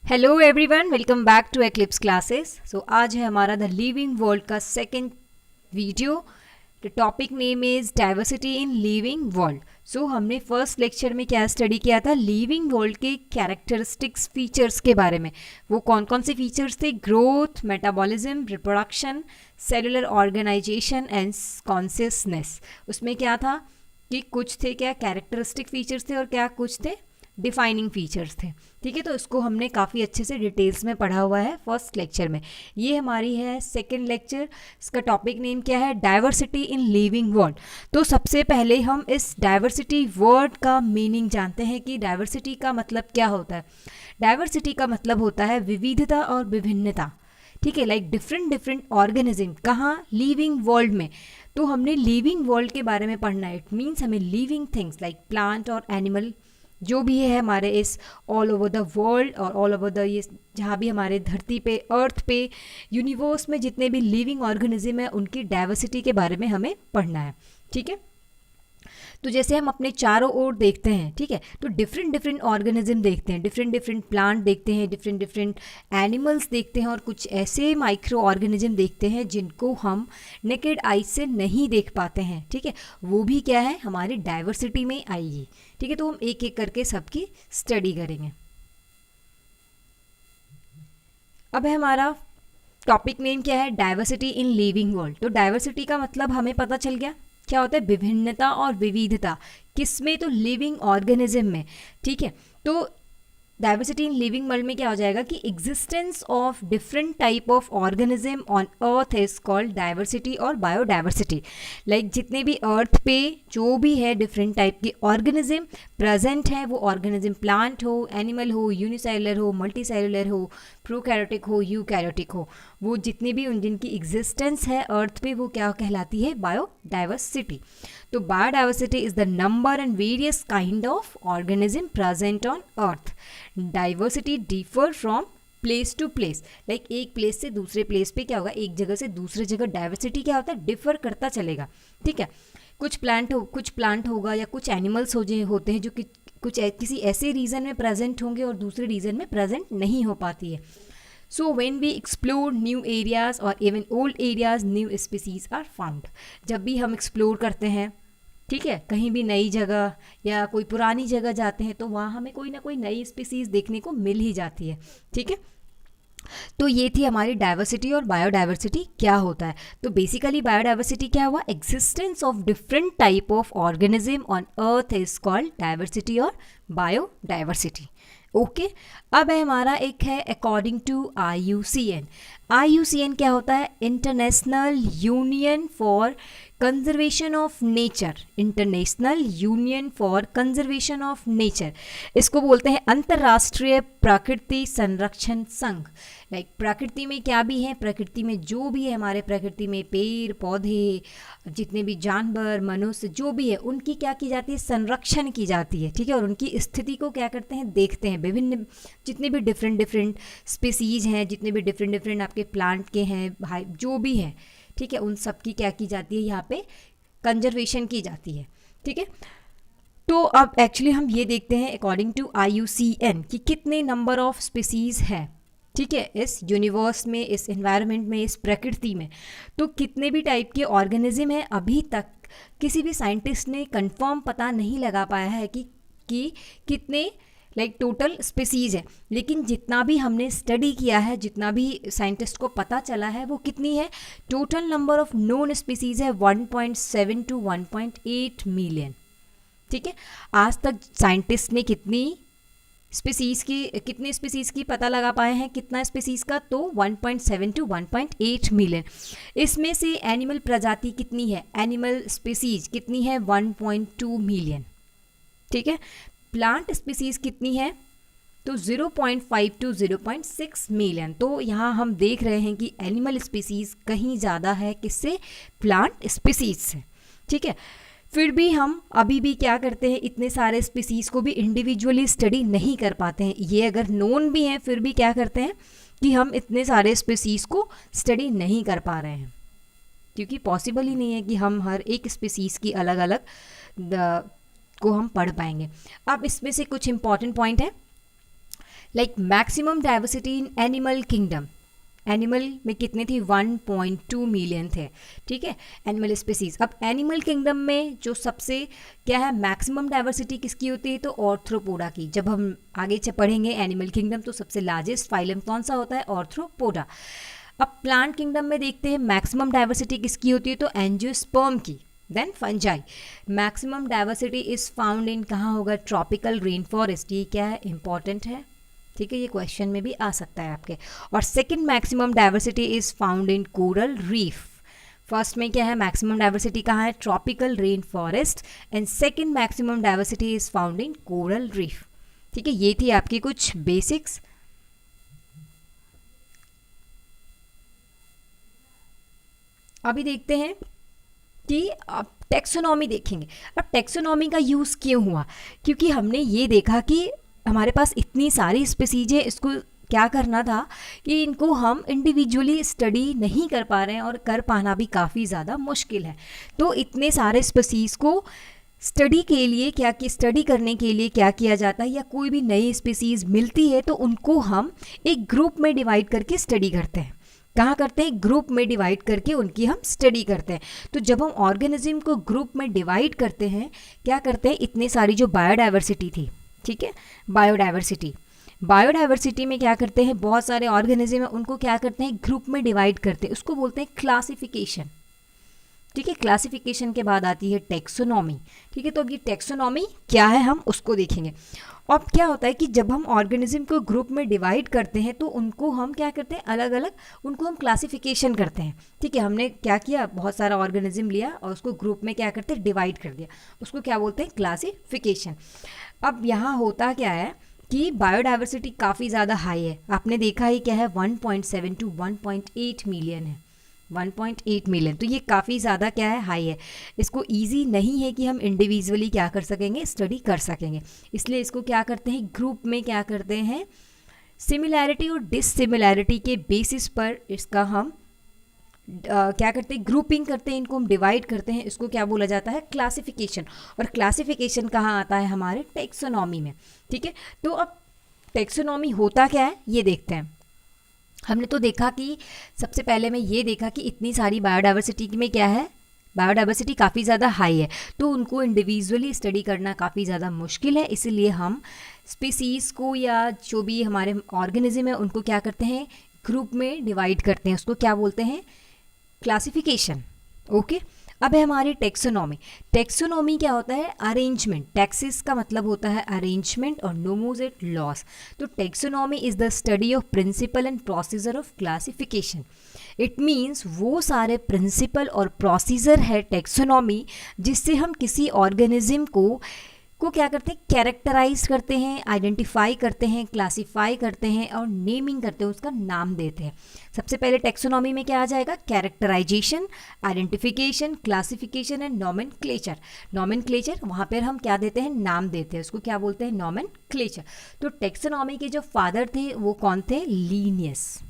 Hello everyone, welcome back to Eclipse classes. So आज है हमारा द लिविंग वर्ल्ड का second video. The topic name is diversity in living world. So हमने first lecture में क्या study किया था, लिविंग वर्ल्ड के कैरेक्टरिस्टिक्स फीचर्स के बारे में। वो कौन कौन से फीचर्स थे? Growth, metabolism, reproduction, cellular organisation and consciousness. उसमें क्या था कि कुछ थे क्या कैरेक्टरिस्टिक फीचर्स थे और क्या कुछ थे डिफाइनिंग फीचर्स थे। ठीक है, तो इसको हमने काफ़ी अच्छे से डिटेल्स में पढ़ा हुआ है फर्स्ट लेक्चर में। ये हमारी है सेकंड लेक्चर। इसका टॉपिक नेम क्या है? Diversity in living world. तो सबसे पहले हम इस डाइवर्सिटी वर्ड का मीनिंग जानते हैं कि डाइवर्सिटी का मतलब क्या होता है। डाइवर्सिटी का मतलब होता है विविधता और विभिन्नता। ठीक है, लाइक डिफरेंट ऑर्गेनिज्म। कहाँ? लिविंग वर्ल्ड में। तो हमने लिविंग वर्ल्ड के बारे में पढ़ना है। इट मीन्स हमें लिविंग थिंग्स लाइक प्लांट और एनिमल जो भी है हमारे इस ऑल ओवर द वर्ल्ड और ऑल ओवर द ये जहाँ भी हमारे धरती पे, अर्थ पे, यूनिवर्स में जितने भी लिविंग ऑर्गेनिज्म है उनकी डाइवर्सिटी के बारे में हमें पढ़ना है। ठीक है, तो जैसे हम अपने चारों ओर देखते हैं, ठीक है, तो डिफरेंट ऑर्गेनिज्म देखते हैं, डिफरेंट प्लांट देखते हैं, डिफरेंट एनिमल्स देखते हैं और कुछ ऐसे माइक्रो ऑर्गेनिज्म देखते हैं जिनको हम नेकेड आई से नहीं देख पाते हैं। ठीक है, वो भी क्या है, हमारी डाइवर्सिटी में आएगी। ठीक है, तो हम एक एक करके सबकी स्टडी करेंगे। अब है हमारा टॉपिक नेम क्या है? Diversity in living world. तो डाइवर्सिटी का मतलब हमें पता चल गया क्या होता है, विभिन्नता और विविधता। किसमें? तो लिविंग ऑर्गेनिज्म में। ठीक है, तो डाइवर्सिटी इन लिविंग वर्ल्ड में क्या हो जाएगा कि existence of different type of organism on earth is called diversity और बायोडाइवर्सिटी। लाइक जितने भी अर्थ पे जो भी है डिफरेंट टाइप के ऑर्गेनिज्म प्रेजेंट है, वो ऑर्गेनिज्म प्लांट हो, एनिमल हो, यूनिसेलुलर हो, मल्टीसेलुलर हो, प्रोकैरियोटिक हो, यूकैरियोटिक हो, वो जितने भी उन जिनकी एग्जिस्टेंस है अर्थ पे वो क्या कहलाती है? बायोडाइवर्सिटी। तो biodiversity is the number and various kind of organism present on earth. Diversity differ from place to place. Like एक प्लेस से दूसरे प्लेस पे क्या होगा, एक जगह से दूसरे जगह डाइवर्सिटी क्या होता है? डिफर करता चलेगा। ठीक है, कुछ प्लांट होगा या कुछ एनिमल्स होते हैं जो कि किसी ऐसे रीजन में प्रेजेंट होंगे और दूसरे रीजन में प्रेजेंट नहीं हो पाती है। So when we explore new areas or even old areas, new species are found. जब भी हम एक्सप्लोर करते हैं, ठीक है, कहीं भी नई जगह या कोई पुरानी जगह जाते हैं तो वहाँ हमें कोई ना कोई नई स्पीसीज देखने को मिल ही जाती है। ठीक है, तो ये थी हमारी डाइवर्सिटी। और बायोडाइवर्सिटी क्या होता है? तो बेसिकली बायोडाइवर्सिटी क्या हुआ? Existence of different type of organism on earth is called diversity और बायोडाइवर्सिटी। ओके, अब है हमारा एक है अकॉर्डिंग टू IUCN। IUCN क्या होता है? International union for conservation of nature. International union for conservation of nature, इसको बोलते हैं अंतर्राष्ट्रीय प्रकृति संरक्षण संघ। लाइक प्रकृति में क्या भी है, प्रकृति में जो भी है हमारे प्रकृति में पेड़ पौधे, जितने भी जानवर, मनुष्य जो भी है, उनकी क्या की जाती है? संरक्षण की जाती है। ठीक है, और उनकी स्थिति को क्या करते हैं? देखते हैं। विभिन्न जितने भी डिफरेंट स्पीसीज हैं, जितने भी डिफरेंट आपके प्लांट के हैं भाई जो भी हैं, ठीक है, उन सब की क्या की जाती है? यहाँ पे कंजर्वेशन की जाती है। ठीक है, तो अब एक्चुअली हम ये देखते हैं अकॉर्डिंग टू IUCN कि कितने नंबर ऑफ स्पीसीज है, ठीक है, इस यूनिवर्स में, इस एनवायरनमेंट में, इस प्रकृति में। तो कितने भी टाइप के ऑर्गेनिज्म है, अभी तक किसी भी साइंटिस्ट ने कंफर्म पता नहीं लगा पाया है कि कितने लाइक टोटल स्पीसीज है। लेकिन जितना भी हमने स्टडी किया है, जितना भी साइंटिस्ट को पता चला है, वो कितनी है? Total number of known species है 1.7 to 1.8 मिलियन। ठीक है, आज तक साइंटिस्ट ने कितने स्पीसीज की पता लगा पाए हैं? कितना स्पीसीज का? तो 1.7 to 1.8 मिलियन। इसमें से एनिमल प्रजाति कितनी है? एनिमल स्पीसीज कितनी है? 1.2 मिलियन। ठीक है, प्लांट स्पीसीज कितनी है? तो 0.5 to 0.6 मिलियन। तो यहाँ हम देख रहे हैं कि एनिमल स्पीसीज कहीं ज़्यादा है किससे? प्लांट स्पीसीज से। ठीक है, फिर भी हम अभी भी क्या करते हैं? इतने सारे स्पीसीज को भी इंडिविजुअली स्टडी नहीं कर पाते हैं। ये अगर नोन भी हैं फिर भी क्या करते हैं कि हम इतने सारे स्पीसीज को स्टडी नहीं कर पा रहे हैं, क्योंकि पॉसिबल ही नहीं है कि हम हर एक स्पीसीज की अलग अलग को हम पढ़ पाएंगे। अब इसमें से कुछ इंपॉर्टेंट पॉइंट है। Like maximum diversity in animal kingdom, animal में कितने थे 1.2 मिलियन थे, ठीक है, एनिमल स्पीसीज। अब एनिमल किंगडम में जो सबसे क्या है मैक्सिमम डाइवर्सिटी किसकी होती है, तो ऑर्थ्रोपोडा की। जब हम आगे पढ़ेंगे एनिमल किंगडम तो सबसे लार्जेस्ट फाइलम कौन सा होता है, ऑर्थ्रोपोडा। अब प्लांट किंगडम में देखते हैं मैक्सिमम डाइवर्सिटी किसकी होती है, तो एंजियोस्पर्म की। Then fungi, maximum diversity is found in कहाँ होगा, ट्रॉपिकल रेन फॉरेस्ट। ये क्या है, इंपॉर्टेंट है, ठीक है, ये क्वेश्चन में भी आ सकता है आपके। और second maximum diversity is found in coral reef. First में क्या है मैक्सिमम डाइवर्सिटी कहाँ है, tropical rain forest, and second maximum diversity is found in coral reef, ठीक है। ये थी आपकी कुछ बेसिक्स। अभी देखते हैं कि अब टेक्सोनॉमी देखेंगे। अब टेक्सोनॉमी का यूज़ क्यों हुआ, क्योंकि हमने ये देखा कि हमारे पास इतनी सारी स्पीसीज है, इसको क्या करना था कि इनको हम इंडिविजुअली स्टडी नहीं कर पा रहे हैं और कर पाना भी काफ़ी ज़्यादा मुश्किल है। तो इतने सारे स्पीसीज को स्टडी के लिए स्टडी करने के लिए क्या किया जाता है, या कोई भी नई स्पीसीज मिलती है तो उनको हम एक ग्रुप में डिवाइड करके स्टडी करते हैं। कहाँ करते हैं, ग्रुप में डिवाइड करके उनकी हम स्टडी करते हैं। तो जब हम ऑर्गेनिज्म को ग्रुप में डिवाइड करते हैं, क्या करते हैं, इतनी सारी जो बायोडाइवर्सिटी थी, ठीक है, बायोडाइवर्सिटी में क्या करते हैं, बहुत सारे ऑर्गेनिज्म है उनको क्या करते हैं, ग्रुप में डिवाइड करते हैं, उसको बोलते हैं क्लासिफिकेशन, ठीक है। क्लासिफिकेशन के बाद आती है टेक्सोनॉमी, ठीक है। तो अब ये टेक्सोनॉमी क्या है हम उसको देखेंगे। अब क्या होता है कि जब हम ऑर्गेनिज्म को ग्रुप में डिवाइड करते हैं तो उनको हम क्या करते हैं, अलग अलग उनको हम क्लासिफिकेशन करते हैं, ठीक है। हमने क्या किया, बहुत सारा ऑर्गेनिज्म लिया और उसको ग्रुप में क्या करते हैं, डिवाइड कर दिया, उसको क्या बोलते हैं, क्लासिफिकेशन। अब यहाँ होता क्या है कि बायोडाइवर्सिटी काफ़ी ज़्यादा हाई है, आपने देखा ही क्या है 1.7 टू 1.8 मिलियन है, 1.8 मिलियन। तो ये काफ़ी ज़्यादा क्या है, हाई है। इसको इजी नहीं है कि हम इंडिविजुअली क्या कर सकेंगे, स्टडी कर सकेंगे, इसलिए इसको क्या करते हैं, ग्रुप में क्या करते हैं, सिमिलैरिटी और डिससिमिलैरिटी के बेसिस पर इसका हम क्या करते हैं, ग्रुपिंग करते हैं, इनको हम डिवाइड करते हैं, इसको क्या बोला जाता है, क्लासिफिकेशन। और क्लासिफिकेशन कहाँ आता है, हमारे टेक्सोनॉमी में, ठीक है। तो अब टेक्सोनॉमी होता क्या है ये देखते हैं। हमने तो देखा कि सबसे पहले मैं ये देखा कि इतनी सारी बायोडाइवर्सिटी में क्या है, बायोडाइवर्सिटी काफ़ी ज़्यादा हाई है, तो उनको इंडिविजुअली स्टडी करना काफ़ी ज़्यादा मुश्किल है, इसीलिए हम स्पीसीज़ को या जो भी हमारे ऑर्गेनिज्म है उनको क्या करते हैं, ग्रुप में डिवाइड करते हैं, उसको क्या बोलते हैं, क्लासिफिकेशन, ओके। अब है हमारी टेक्सोनॉमी। टेक्सोनॉमी क्या होता है, अरेंजमेंट, टैक्सिस का मतलब होता है अरेंजमेंट और नोमोज इट लॉस। तो taxonomy is the study of principle and procedure of classification. It means वो सारे प्रिंसिपल और प्रोसीजर है टेक्सोनॉमी जिससे हम किसी ऑर्गेनिज्म को क्या करते हैं, कैरेक्टराइज करते हैं, आइडेंटिफाई करते हैं, क्लासिफाई करते हैं और नेमिंग करते हैं, उसका नाम देते हैं। सबसे पहले टेक्सोनॉमी में क्या आ जाएगा, characterisation, identification, classification and nomenclature. Nomenclature वहाँ पर हम क्या देते हैं, नाम देते हैं, उसको क्या बोलते हैं, नॉमेनक्लेचर। तो टेक्सोनॉमी के जो फादर थे वो कौन थे, लीनियस।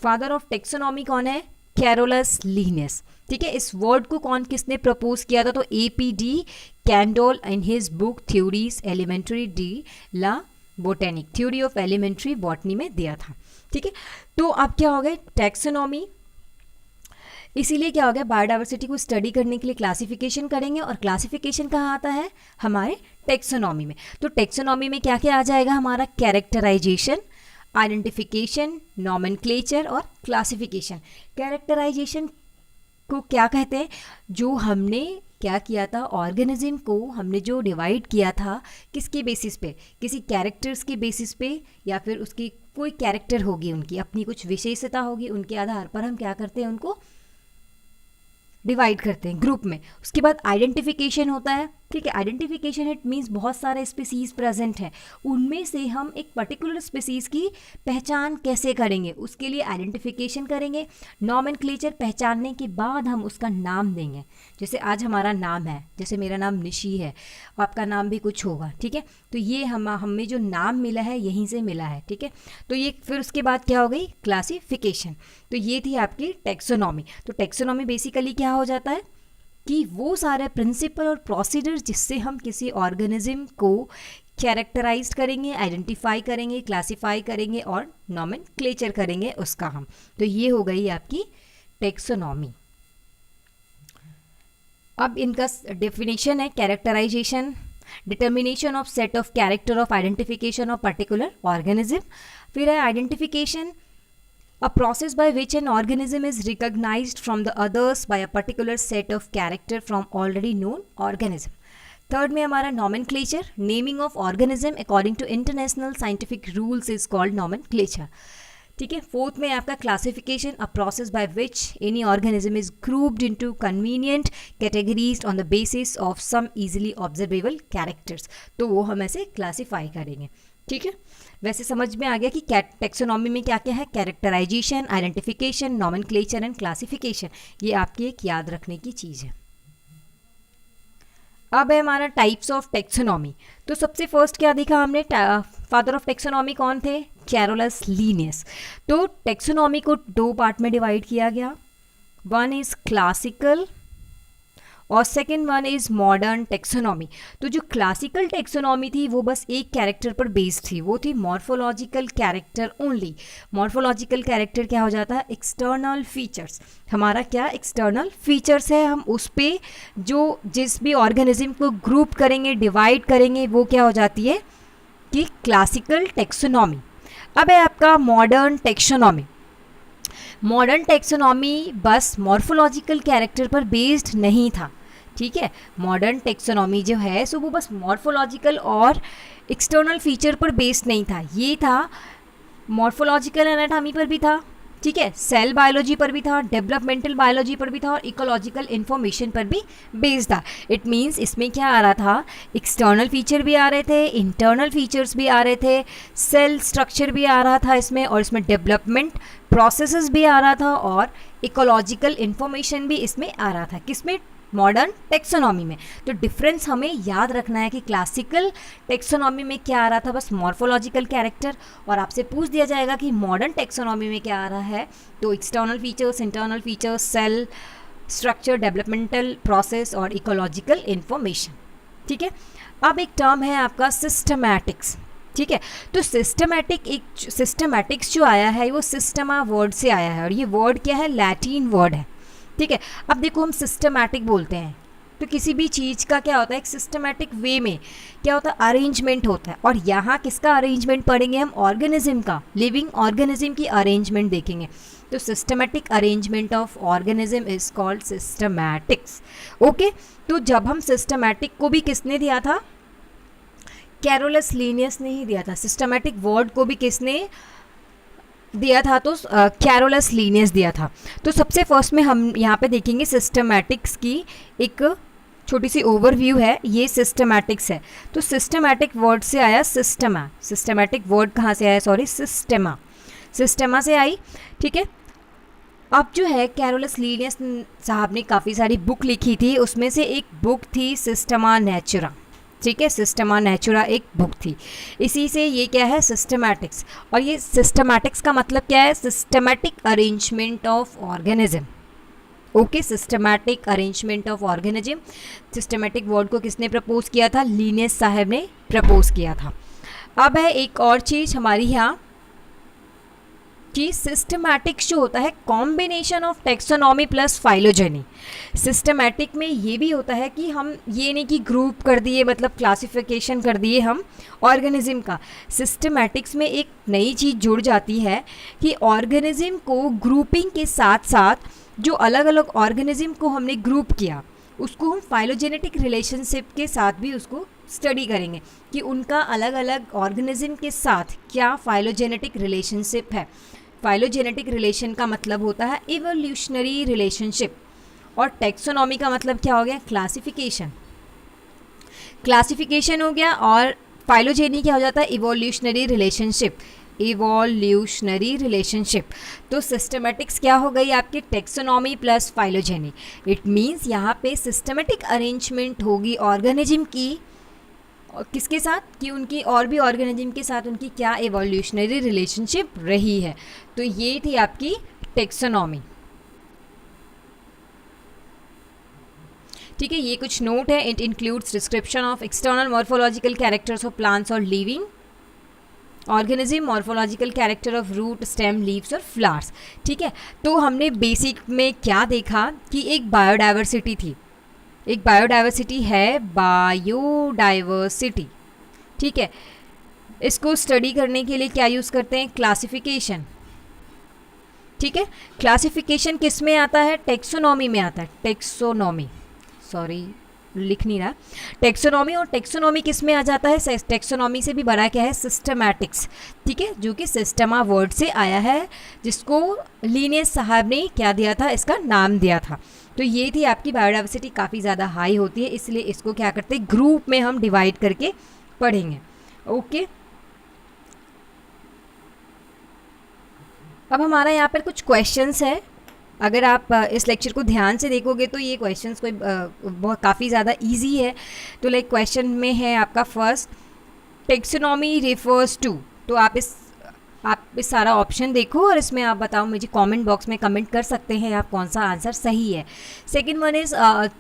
फादर ऑफ टेक्सोनॉमी कौन है, कैरोलस लीनियस, ठीक है। इस वर्ड को किसने प्रपोज किया था, तो APD Candolle in his book theories elementary de la botanique, theory of elementary botany में दिया था, ठीक है। तो अब क्या हो गया, टेक्सोनॉमी, इसीलिए क्या हो गया, बायोडाइवर्सिटी को स्टडी करने के लिए क्लासिफिकेशन करेंगे और क्लासिफिकेशन कहाँ आता है, हमारे टेक्सोनॉमी में। तो टेक्सोनॉमी में क्या क्या आ जाएगा, हमारा कैरेक्टराइजेशन, आइडेंटिफिकेशन, नॉमेनक्लेचर और क्लासिफिकेशन। कैरेक्टराइजेशन को क्या कहते हैं, जो हमने क्या किया था, ऑर्गेनिज्म को हमने जो डिवाइड किया था किसके बेसिस पे, किसी कैरेक्टर्स के बेसिस पे, या फिर उसकी कोई कैरेक्टर होगी, उनकी अपनी कुछ विशेषता होगी, उनके आधार पर हम क्या करते हैं, उनको डिवाइड करते हैं ग्रुप में। उसके बाद आइडेंटिफिकेशन होता है, ठीक है। आइडेंटिफिकेशन इट मीन्स बहुत सारे स्पीसीज प्रेजेंट हैं, उनमें से हम एक पर्टिकुलर स्पीसीज की पहचान कैसे करेंगे, उसके लिए आइडेंटिफिकेशन करेंगे। नॉमेनक्लेचर, पहचानने के बाद हम उसका नाम देंगे, जैसे आज हमारा नाम है, जैसे मेरा नाम निशी है, आपका नाम भी कुछ होगा, ठीक है। तो ये हमें जो नाम मिला है यहीं से मिला है, ठीक है। तो ये फिर उसके बाद क्या हो गई, क्लासिफिकेशन। तो ये थी आपकी टेक्सोनॉमी। तो टेक्सोनॉमी बेसिकली क्या हो जाता है कि वो सारे प्रिंसिपल और प्रोसीजर जिससे हम किसी ऑर्गेनिज्म को कैरेक्टराइज करेंगे, आइडेंटिफाई करेंगे, क्लासिफाई करेंगे और नॉमेनक्लेचर करेंगे उसका हम। तो ये हो गई आपकी टेक्सोनॉमी। अब इनका डेफिनेशन है characterisation, determination of set of character of identification of particular organism. फिर है identification, a process by which an organism is recognized from the others by a particular set of character from already known organism. Third में हमारा nomenclature, naming of organism according to international scientific rules is called nomenclature. ठीक है। Fourth में आपका classification, a process by which any organism is grouped into convenient categories on the basis of some easily observable characters. तो वो हम ऐसे classify करेंगे। ठीक है, वैसे समझ में आ गया कि टेक्सोनॉमी में क्या क्या है, characterisation, identification, nomenclature and classification. ये आपकी एक याद रखने की चीज़ है। अब है हमारा टाइप्स ऑफ टेक्सोनॉमी। तो सबसे फर्स्ट क्या देखा हमने, फादर ऑफ टेक्सोनॉमी कौन थे, कैरोलस लीनियस। तो टेक्सोनॉमी को दो पार्ट में डिवाइड किया गया, वन इज क्लासिकल और second one is modern taxonomy. तो जो क्लासिकल टेक्सोनॉमी थी वो बस एक कैरेक्टर पर बेस्ड थी, वो थी morphological character only. Morphological character क्या हो जाता है, एक्सटर्नल फीचर्स। हमारा क्या एक्सटर्नल फीचर्स है, हम उस पे जो जिस भी ऑर्गेनिज्म को ग्रुप करेंगे, डिवाइड करेंगे, वो क्या हो जाती है कि क्लासिकल टेक्सोनॉमी। अब है आपका मॉडर्न टेक्सोनॉमी। मॉडर्न टेक्सोनॉमी बस मॉर्फोलॉजिकल कैरेक्टर पर बेस्ड नहीं था। ठीक है, मॉडर्न टेक्सोनॉमी जो है सो वो बस मॉर्फोलॉजिकल और एक्सटर्नल फीचर पर बेस्ड नहीं था, ये था मॉर्फोलॉजिकल एनाटॉमी पर भी था, ठीक है, सेल बायोलॉजी पर भी था, डेवलपमेंटल बायोलॉजी पर भी था और इकोलॉजिकल इन्फॉर्मेशन पर भी बेस्ड था। इट मीन्स इसमें क्या आ रहा था, एक्सटर्नल फीचर भी आ रहे थे, इंटरनल फीचर्स भी आ रहे थे, सेल स्ट्रक्चर भी आ रहा था इसमें, और इसमें डेवलपमेंट प्रोसेसेस भी आ रहा था और इकोलॉजिकल इन्फॉर्मेशन भी इसमें आ रहा था। किसमें, मॉडर्न टेक्सोनॉमी में। तो डिफरेंस हमें याद रखना है कि क्लासिकल टेक्सोनॉमी में क्या आ रहा था, बस मॉर्फोलॉजिकल कैरेक्टर, और आपसे पूछ दिया जाएगा कि मॉडर्न टेक्सोनॉमी में क्या आ रहा है, तो external features, internal features, cell structure, developmental process और इकोलॉजिकल इन्फॉर्मेशन। ठीक है, अब एक टर्म है आपका सिस्टमैटिक्स। ठीक है, तो सिस्टमैटिक्स जो आया है वो सिस्टमा वर्ड से आया है और ये वर्ड क्या है, लैटिन वर्ड है। ठीक है, अब देखो हम सिस्टमैटिक बोलते हैं तो किसी भी चीज़ का क्या होता है, एक सिस्टमैटिक वे में क्या होता है, अरेंजमेंट होता है। और यहाँ किसका अरेंजमेंट पढ़ेंगे हम, ऑर्गेनिज्म का, लिविंग ऑर्गेनिज्म की अरेंजमेंट देखेंगे। तो systematic arrangement of organism is called systematics. Okay, तो जब हम सिस्टमैटिक को भी किसने दिया था, कैरोलस लीनियस ने ही दिया था। सिस्टमैटिक वर्ड को भी किसने दिया था, तो कैरोलस लीनियस दिया था। तो सबसे फर्स्ट में हम यहाँ पे देखेंगे सिस्टमैटिक्स की एक छोटी सी ओवरव्यू है, ये सिस्टमैटिक्स है। तो सिस्टमैटिक वर्ड से आया सिस्टमा, सिस्टमैटिक वर्ड कहाँ से आया, सॉरी, सिस्टमा, सिस्टमा से आई। ठीक है, अब जो है कैरोलस लीनियस साहब ने काफ़ी सारी बुक लिखी थी, उसमें से एक बुक थी सिस्टमा नेचुरा। ठीक है, सिस्टमा नेचुरा एक बुक थी, इसी से ये क्या है, सिस्टमैटिक्स। और ये सिस्टमैटिक्स का मतलब क्या है, systematic arrangement of organism. Okay, systematic arrangement of organism. Systematic word को किसने प्रपोज किया था, लीनियस साहब ने प्रपोज किया था। अब है एक और चीज़ हमारी यहाँ कि सिस्टमैटिक्स जो होता है combination of taxonomy plus phylogeny. Systematic में ये भी होता है कि हम ये नहीं कि ग्रुप कर दिए, मतलब क्लासिफिकेशन कर दिए हम ऑर्गेनिज्म का। सिस्टमैटिक्स में एक नई चीज़ जुड़ जाती है कि ऑर्गेनिज्म को ग्रुपिंग के साथ साथ जो अलग अलग ऑर्गेनिज्म को हमने ग्रुप किया उसको हम फाइलोजेनेटिक रिलेशनशिप के साथ भी उसको स्टडी करेंगे कि उनका अलग अलग ऑर्गेनिज्म के साथ क्या फाइलोजेनेटिक रिलेशनशिप है। फाइलोजेनेटिक रिलेशन का मतलब होता है इवोल्यूशनरी रिलेशनशिप, और टेक्सोनॉमी का मतलब क्या हो गया, क्लासिफिकेशन। क्लासिफिकेशन हो गया और फाइलोजेनी क्या हो जाता है, इवोल्यूशनरी रिलेशनशिप, इवोल्यूशनरी रिलेशनशिप। तो सिस्टमैटिक्स क्या हो गई आपकी, taxonomy plus phylogeny. It means यहाँ पे सिस्टमैटिक अरेंजमेंट होगी ऑर्गेनिज्म की, किसके साथ, कि उनकी और भी ऑर्गेनिज्म के साथ उनकी क्या इवोल्यूशनरी रिलेशनशिप रही है। तो ये थी आपकी टेक्सोनॉमी। ठीक है, ये कुछ नोट है. It includes description of external morphological characters of plants और living organism, morphological character of root, stem, leaves और फ्लावर्स. ठीक है, तो हमने बेसिक में क्या देखा कि एक बायोडाइवर्सिटी थी. एक बायोडाइवर्सिटी है, बायोडाइवर्सिटी. ठीक है, इसको स्टडी करने के लिए क्या यूज़ करते हैं? क्लासिफिकेशन. ठीक है, क्लासिफिकेशन किस में आता है? टेक्सोनॉमी में आता है. टेक्सोनॉमी, सॉरी लिख नहीं रहा. टेक्सोनॉमी, और टेक्सोनॉमी किस में आ जाता है? टेक्सोनॉमी से भी बड़ा क्या है? सिस्टमैटिक्स. ठीक है, जो कि सिस्टमा वर्ड से आया है, जिसको लीनियस साहब ने क्या दिया था? इसका नाम दिया था. तो ये थी आपकी बायोडाइवर्सिटी. काफ़ी ज़्यादा हाई होती है, इसलिए इसको क्या करते हैं? ग्रुप में हम डिवाइड करके पढ़ेंगे. ओके, अब हमारा यहाँ पर कुछ क्वेश्चंस है. अगर आप इस लेक्चर को ध्यान से देखोगे तो ये क्वेश्चंस कोई बहुत काफ़ी ज़्यादा इजी है. तो लाइक क्वेश्चन में है आपका फर्स्ट, टेक्सोनॉमी रिफर्स टू. तो आप इस सारा ऑप्शन देखो और इसमें आप बताओ, मुझे कमेंट बॉक्स में कमेंट कर सकते हैं आप कौन सा आंसर सही है. Second one is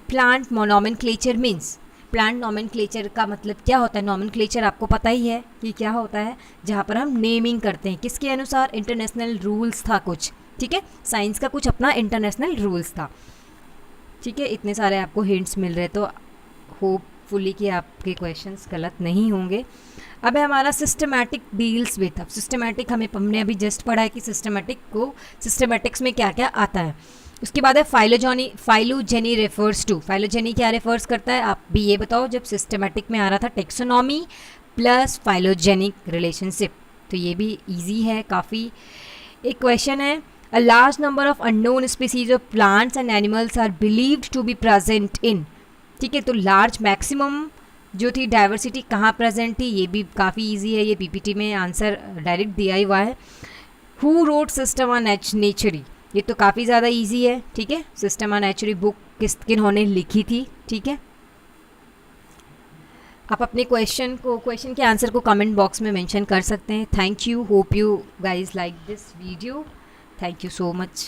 plant nomenclature means. Plant nomenclature का मतलब क्या होता है? नॉमेनक्लेचर आपको पता ही है कि क्या होता है, जहाँ पर हम नेमिंग करते हैं. किसके अनुसार? इंटरनेशनल रूल्स था कुछ. ठीक है, साइंस का कुछ अपना इंटरनेशनल रूल्स था. ठीक है, इतने सारे आपको हिंट्स मिल रहे, तो होपफुली कि आपके क्वेश्चंस गलत नहीं होंगे. अब है हमारा सिस्टमैटिक डील्स विथ. अब सिस्टमैटिक हमने अभी जस्ट पढ़ा है कि सिस्टमैटिक्स में क्या क्या आता है. उसके बाद है फाइलोजेनी रेफर्स टू. फाइलोजेनी क्या रेफर्स करता है? आप भी ये बताओ. जब सिस्टमैटिक में आ रहा था टेक्सोनॉमी प्लस फाइलोजेनिक रिलेशनशिप, तो ये भी ईजी है काफ़ी. एक क्वेश्चन है, a large number of unknown species of plants and animals are believed to be present in. ठीक है, तो लार्ज मैक्सिमम जो थी डाइवर्सिटी कहाँ प्रेजेंट थी? ये भी काफ़ी इजी है, ये पीपीटी में आंसर डायरेक्ट दिया ही हुआ है. Who wrote Systema नेचुरी. ये तो काफ़ी ज़्यादा इजी है. ठीक है, सिस्टमा नेचुरी बुक किन्होंने लिखी थी. ठीक है, आप अपने क्वेश्चन के आंसर को कमेंट बॉक्स में मेंशन कर सकते हैं. Thank you. Hope you guys like this video. Thank you so much.